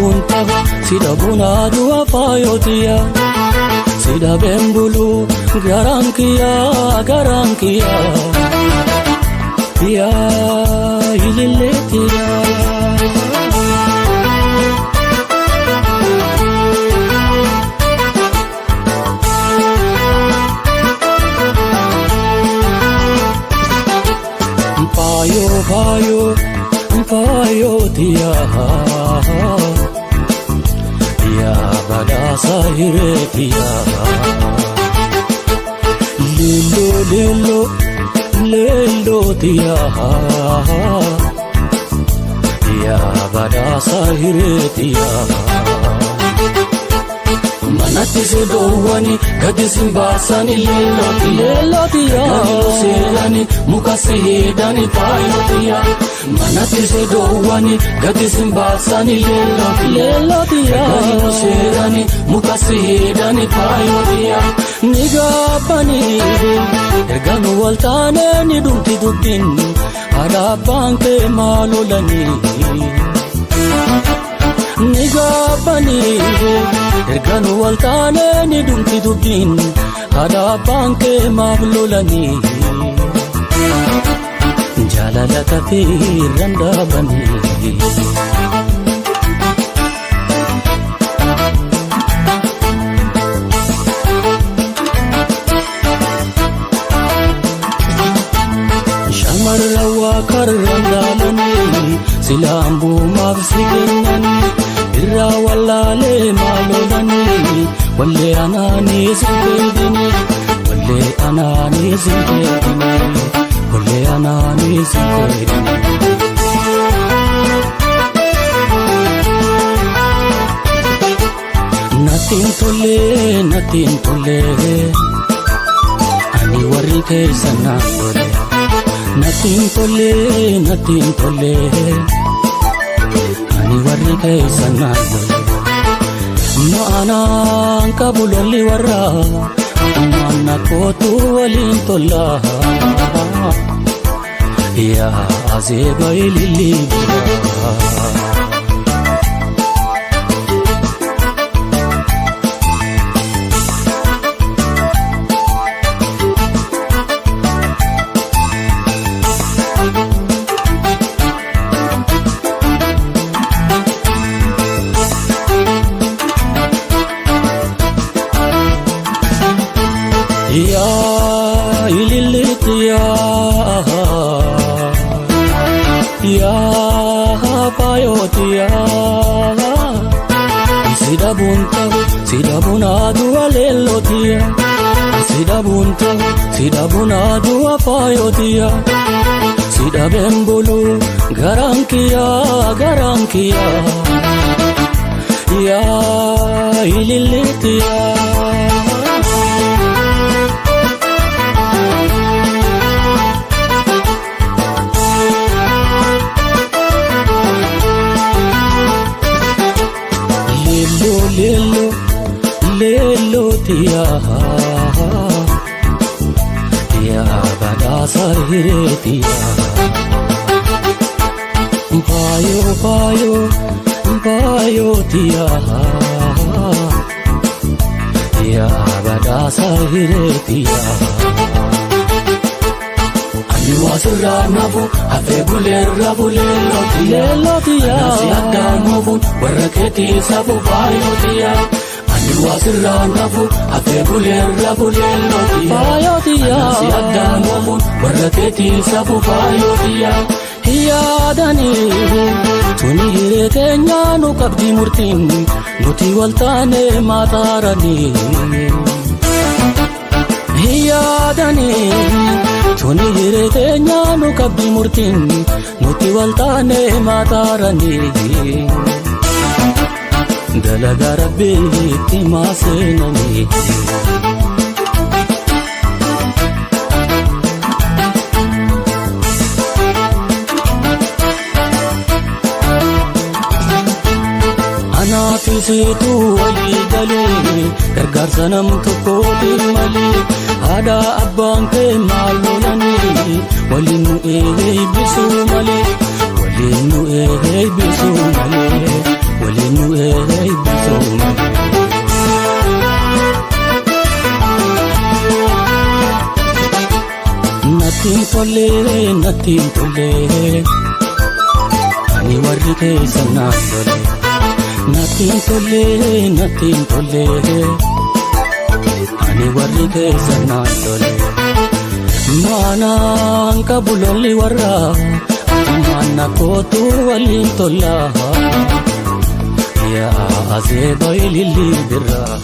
bunta sida bunadu afayotiya sida bembulu garankia ya ililetiya payo tiya ya badasa hiretiya lelo tiya ya badasa hiretiya manatti se dowani gadi simbasani lelo tiya serani mukase hedani payo tiya manatti se dowani gadi simbasani lelo tiya serani mukase hedani payo tiya nigabani erganu waltane ni dumti dubbin arabanke malolani nigabani erganu waltane ni dumti dubbin arabanke malolani jalalata firandabani shamarrawa karrandalani silambu mafsiginani irra wallale malolani walle anani zindini walle anani zindini walle anani zindini natin tole ani warri keesana tole natin tole ani warri keesana tole no anan kabuloli warra manna kotu walin tolla ya azeba ilili ya ililitiya ya payotiya sida bunadu alelotiya sida bunadu afayotiya sida bembulu garankia ya ililitiya lelo tiya ya badasa hiretiya payo tiya ya badasa hiretiya ani wasra nafu afe bulello tiya nasi adamu waraketi sabu payo tiya wasra nafu afe bulello tiya nasi adamu waraketi sabu payo tiya hiyadani tuni hiretenya nu kabdi murtin nuti waltane matarani hiyadani tuni hiretenya nu kabdi murtin nuti waltane matarani dalaga rabbi timasenani anafisitu wali dale gargarsa nam tokkoti mali ada abbaan ke malolani walinu bisu mali walinu bisu mali waliin nu eebbisoome. Nattiin tolee ani warri keessan naan tole. Nattiin tolee ani warri keessan naan tole. Maanaan qabu lolli warraa maana kootu waliin tollaa yaa azeeba ililii birraa.